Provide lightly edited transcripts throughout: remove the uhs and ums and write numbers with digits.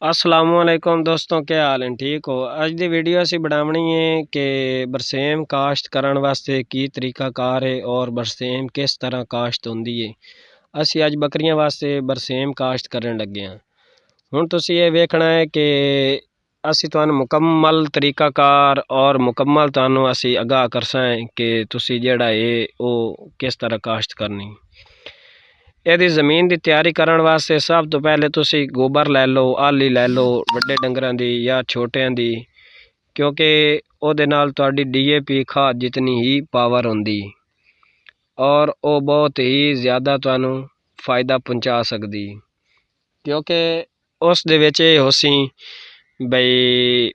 असलामुअलैकुम दोस्तों, क्या हाल हैं? ठीक हो? अज दी वीडियो असी बनावनी है कि बरसेम काश्त करन वास्ते की तरीकाकार है और बरसेम किस तरह काश्त होंदी है। असी अज बकरियां वास्ते बरसेम काश्त करन लगे हैं। हुण तुसी ये वेखना है कि असी तुहानू मुकम्मल तरीकाकार और मुकम्मल तुहानू असी आगाह करसां कि तुसी जेड़ा है वो किस तरह काश्त करनी। यदि ज़मीन की तैयारी करने वास्ते सब तो पहले तुसी गोबर लै लो, आली लै लो वड्डे डंगरां दी या छोटियां दी, क्योंकि उहदे नाल तुहाडी DAP खाद जितनी ही पावर होंदी और वो बहुत ही ज़्यादा तुहानू फ़ायदा पहुँचा सकदी, क्योंकि उस दे विच ये होसी बई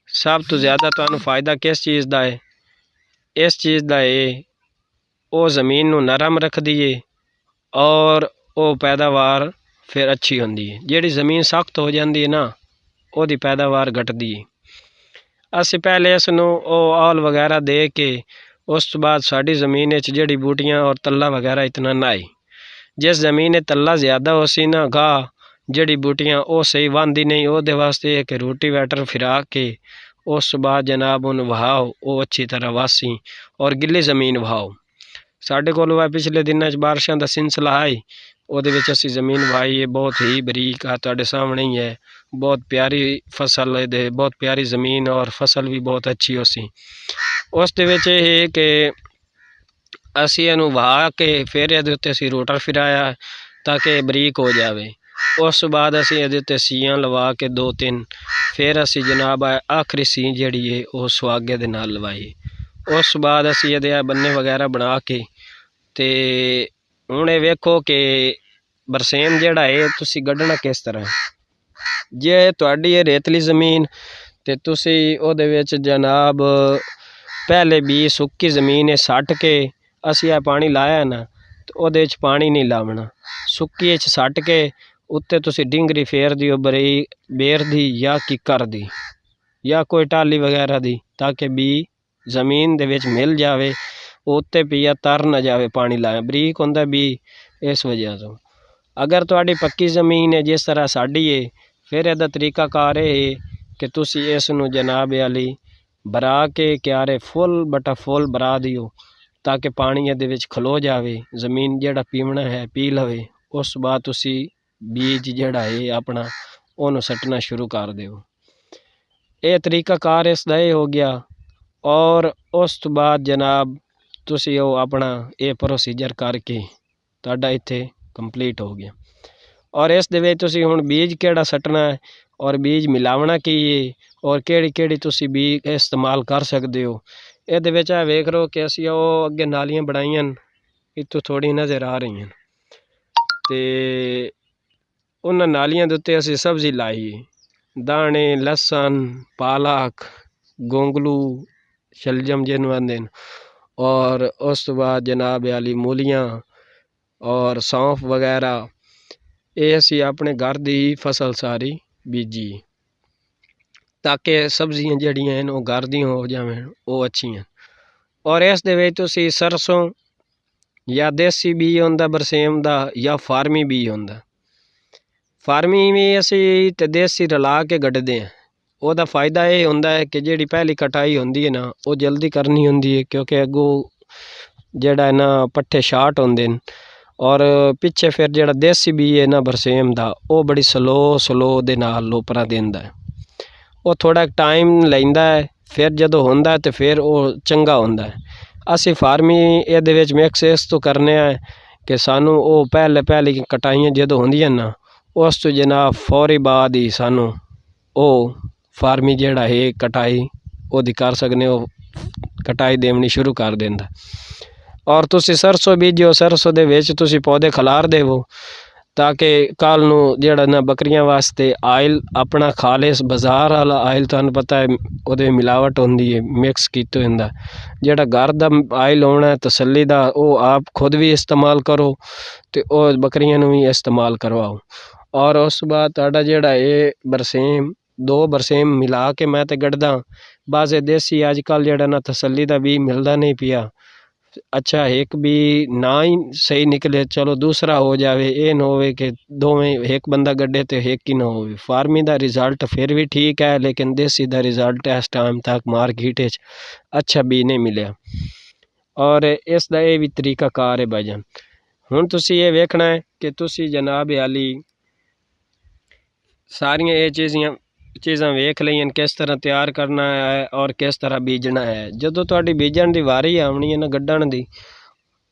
सब तो ज़्यादा तुहानू फ़ायदा किस चीज़ दा है। इस चीज़ दा है वो ज़मीन नू नरम रखदी है और वो पैदावार फिर अच्छी होंदी है। जिहड़ी ज़मीन सख्त हो जाती है ना, उसकी पैदावार घटदी है। असी पहले इसनू आल वगैरह दे के उस तो बाद साड़ी ज़मीन जिहड़ी बूटियां और तल्ला वगैरह इतना ना आई। जिस ज़मीन तल्ला ज़्यादा हो सी ना घाह जड़ी बूटियां वो सही वाहती नहीं, वो वास्ते एक रोटीवेटर फिरा के उस बाद जनाब उन वहाओ, वो अच्छी तरह वासी और गिली ज़मीन वहाओ। साढ़े कोल पिछले दिनों बारिशों का सिलसिला आई, वो असी ज़मीन वाही है बहुत ही बरीक आ, तुहाडे सामने ही है। बहुत प्यारी फसल दे, बहुत प्यारी ज़मीन और फसल भी बहुत अच्छी हो सी। उस दे विच ये कि असी इनू वहा के फिर ये उत्ते असी रोटर फिराया ताकि बरीक हो जाए। उस बाद असी ये उत्ते सीयां लवा के 2-3 फिर असी जनाब आखिरी सी जिहड़ी है वो सुहागे दे नाल लवाई। उस बाद असी ये बन्ने वगैरह बना के ते हुण ये वेखो कि बरसेम जिहड़ा है तुसी गड्ढना किस तरह। जे तुहाडी ये रेतली ज़मीन ते तुसी उहदे विच जनाब पहले भी सुक्की ज़मीन सट के असी आ पानी लाया ना, तो उहदे विच पानी नहीं लावना। सुक्की सट के उत्ते तुसी डिंगरी फेर दियो बरी बेर दी या किकर दी या कोई टाली वगैरह दी, ताकि बी ज़मीन दे विच मिल जावे, उत्ते पिया तर न जावे। पानी लाया बरीक होंदा बी इस वजह तो। अगर तुहाडी पक्की ज़मीन है जिस तरह साडी है, फिर इहदा तरीकाकार है कि तुसी इसनू जनाब अली भरा के क्यारे फुल बटा फुल भरा दियो, ताकि पानी इहदे विच खलो जावे, ज़मीन जिहड़ा पीवना है पी लवे। उस बाद तुसी बीज जिहड़ा है अपना उन्होंने सटना शुरू कर दो। ये तरीकाकार इसदा ये हो गया। और उस तो बाद जनाब तुसी वो अपना ये प्रोसीजर करके तुहाडा इत्थे कंप्लीट हो गया। और इस दे विच तुसी हुण बीज केड़ा सटना है और बीज मिलावना की है और केड़ी केड़ी तुसी बीज इस्तेमाल कर सकते हो। इहदे विच वेख लो कि असी वो अगे नालियां बनाईयां इत्थों थोड़ी नज़र आ रही हैं, ते उन्हां नालियां दे उत्ते असी सब्जी लाई है, दाने लसन पालक गोंगलू शलजम जिन्हों आंदे न, और उस तो बाद जनाब आली मूलियां और सौंफ वगैरह। ये असी अपने घर दी फसल सारी बीजी ताकि सब्जियां जड़ियां हैं वो घर दी हो जावें, वो अच्छी हैं। और इस दे विच तुसी सरसों या देसी बी होंदा बरसेम दा या फार्मी बी होंदा। फार्मी भी असी ते देसी रला के गड्ढदे हैं। ਉਹਦਾ फ़ायदा ये होंदा है कि जिहड़ी पहली कटाई होंदी है ना वो जल्दी करनी होंदी है, क्योंकि अगों जेड़ा है ना पट्ठे शार्ट होंदे न, और पिछे फिर जेड़ा देसी बी है ना बरसेम दा वो बड़ी स्लो दे नाल लोपरा देंदा है। वो थोड़ा टाइम लैंदा है, फिर जदों होंदा है तो फिर वो चंगा होंदा है। असी फार्मी इहदे विच मिक्स इस तो करने हैं कि सानू वो पहली कटाइयां जदों होंदियां ना उस तो जनाब फौरी बाद ही सानू वो फार्मी जेड़ा है कटाई वो कर सकने, वो कटाई देवनी शुरू कर देंदा। और तुसी सरसों बीजो, सरसों दे विच तुसी पौधे खलार देवो ताकि कल नू जेड़ा ना बकरियां वास्ते आयल अपना खालिस बाजार वाला आयल, तुहानू पता है उहदे मिलावट होंदी है, मिक्स कीते होंदा। जेड़ा घर दा आयल होना है तसल्ली दा वो आप खुद भी इस्तेमाल करो तो वो बकरियां नू भी इस्तेमाल करवाओ। और उस बाद तुहाडा जेड़ा ये बरसेम 2 बरसेम मिला के मैं तो गढ़दा। बाज़े देसी अजकल जेड़ा ना तसल्ली दा भी मिलदा नहीं पिया, अच्छा एक भी ना ही सही निकले चलो दूसरा हो जावे, ये ना होवे कि दोवें एक बंदा गड्ढे ते एक ही ना होवे। फार्मी दा रिजल्ट फिर भी ठीक है, लेकिन देसी दा रिजल्ट इस टाइम तक मार्केट च अच्छा भी नहीं मिलिया। और इस दा ये भी तरीका कार है भाईजान। हुण तुसी ये वेखना है कि तुसी जनाब आली सारियां ये चीज़ां वेख लईयां किस तरह तैयार करना है और किस तरह बीजना है। जदों तुहाडी बीजण दी वारी आउणी है ना गड्ढण दी,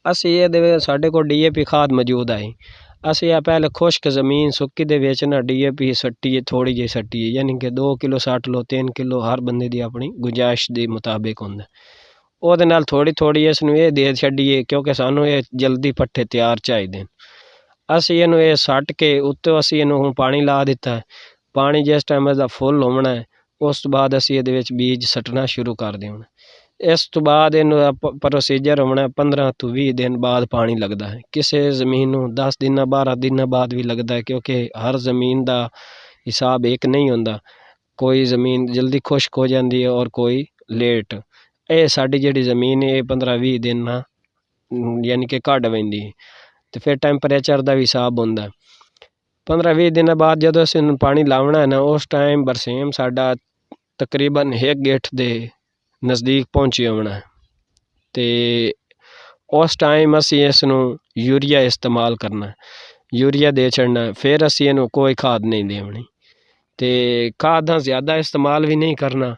असी ये साढ़े को DAP खाद मौजूद है। असी ये पहले खुश्क ज़मीन सुक्की दे विच ना DAP सट्टी है, थोड़ी जी सट्टी है, यानी कि 2 किलो 60 लो 3 किलो हर बंदे दी अपनी गुंजाइश दे मुताबिक हुंदा। ਉਹਦੇ ਨਾਲ ਥੋੜੀ ਥੋੜੀ ਇਸ ਨੂੰ ਇਹ ਦੇ ਛੱਡੀਏ ਕਿਉਂਕਿ ਸਾਨੂੰ ਇਹ ਜਲਦੀ ਪੱਠੇ ਤਿਆਰ ਚਾਹੀਦੇ। ਅਸੀਂ ਇਹਨੂੰ ਇਹ ਸੱਟ ਕੇ ਉੱਤੇ ਅਸੀਂ ਇਹਨੂੰ ਹੁਣ ਪਾਣੀ ਲਾ ਦਿੱਤਾ। ਪਾਣੀ ਜਿਸ ਟਾਈਮ ਇਹਦਾ ਫੁੱਲ ਹੋਣਾ ਹੈ ਉਸ ਤੋਂ ਬਾਅਦ ਅਸੀਂ ਇਹਦੇ ਵਿੱਚ ਬੀਜ ਸੱਟਣਾ ਸ਼ੁਰੂ ਕਰ ਦੇਣਾ। ਇਸ ਤੋਂ ਬਾਅਦ ਇਹਨੂੰ ਪ੍ਰੋਸੀਜਰ ਹੋਣਾ 15 ਤੋਂ 20 ਦਿਨ ਬਾਅਦ ਪਾਣੀ ਲੱਗਦਾ ਹੈ। ਕਿਸੇ ਜ਼ਮੀਨ ਨੂੰ 10 ਦਿਨਾਂ 12 ਦਿਨਾਂ ਬਾਅਦ ਵੀ ਲੱਗਦਾ ਹੈ, ਕਿਉਂਕਿ ਹਰ ਜ਼ਮੀਨ ਦਾ ਹਿਸਾਬ ਇੱਕ ਨਹੀਂ ਹੁੰਦਾ। ਕੋਈ ਜ਼ਮੀਨ ਜਲਦੀ ਖੁਸ਼ਕ ਹੋ ਜਾਂਦੀ ਹੈ ਔਰ ਕੋਈ ਲੇਟ। ਇਹ ਸਾਡੀ ਜਿਹੜੀ ਜ਼ਮੀਨ ਹੈ ਇਹ 15-20 ਦਿਨ ਨਾਲ ਯਾਨੀ ਕਿ ਕੱਢ ਪੈਂਦੀ ਹੈ। ਅਤੇ ਫਿਰ ਟੈਂਪਰੇਚਰ ਦਾ ਵੀ ਹਿਸਾਬ ਹੁੰਦਾ। 15-20 ਦਿਨਾਂ ਬਾਅਦ ਜਦੋਂ ਅਸੀਂ ਇਹਨੂੰ ਪਾਣੀ ਲਾਉਣਾ ਹੈ ਨਾ, ਉਸ ਟਾਈਮ ਬਰਸੇਮ ਸਾਡਾ ਤਕਰੀਬਨ 1 ਗਿੱਠ ਦੇ ਨਜ਼ਦੀਕ ਪਹੁੰਚਿਆ ਹੋਣਾ ਹੈ। ਅਤੇ ਉਸ ਟਾਈਮ ਅਸੀਂ ਇਸ ਨੂੰ ਯੂਰੀਆ ਇਸਤੇਮਾਲ ਕਰਨਾ, ਯੂਰੀਆ ਦੇ ਛੱਡਣਾ। ਫਿਰ ਅਸੀਂ ਇਹਨੂੰ ਕੋਈ ਖਾਦ ਨਹੀਂ ਦੇਣੀ ਅਤੇ ਖਾਦਾਂ ਜ਼ਿਆਦਾ ਇਸਤੇਮਾਲ ਵੀ ਨਹੀਂ ਕਰਨਾ।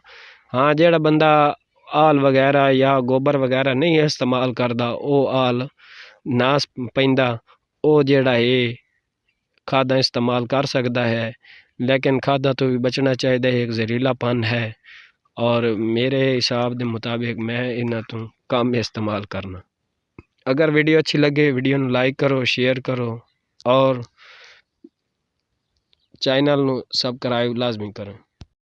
ਹਾਂ ਜਿਹੜਾ ਬੰਦਾ ਆਲ ਵਗੈਰਾ ਜਾਂ ਗੋਬਰ ਵਗੈਰਾ ਨਹੀਂ ਇਸਤੇਮਾਲ ਕਰਦਾ, ਉਹ ਆਲ ਨਾ ਪੈਂਦਾ, ਉਹ ਜਿਹੜਾ ਇਹ ਖਾਦਾਂ ਇਸਤੇਮਾਲ ਕਰ ਸਕਦਾ ਹੈ। ਲੇਕਿਨ ਖਾਦਾਂ ਤੋਂ ਵੀ ਬਚਣਾ ਚਾਹੀਦਾ ਹੈ, ਇੱਕ ਜ਼ਹਿਰੀਲਾਪਨ ਹੈ। और मेरे हिसाब के मुताबिक मैं इन्हां तो कम इस्तेमाल करना। अगर वीडियो अच्छी लगे वीडियो को लाइक करो, शेयर करो और चैनल को सब्सक्राइब लाजमी करो।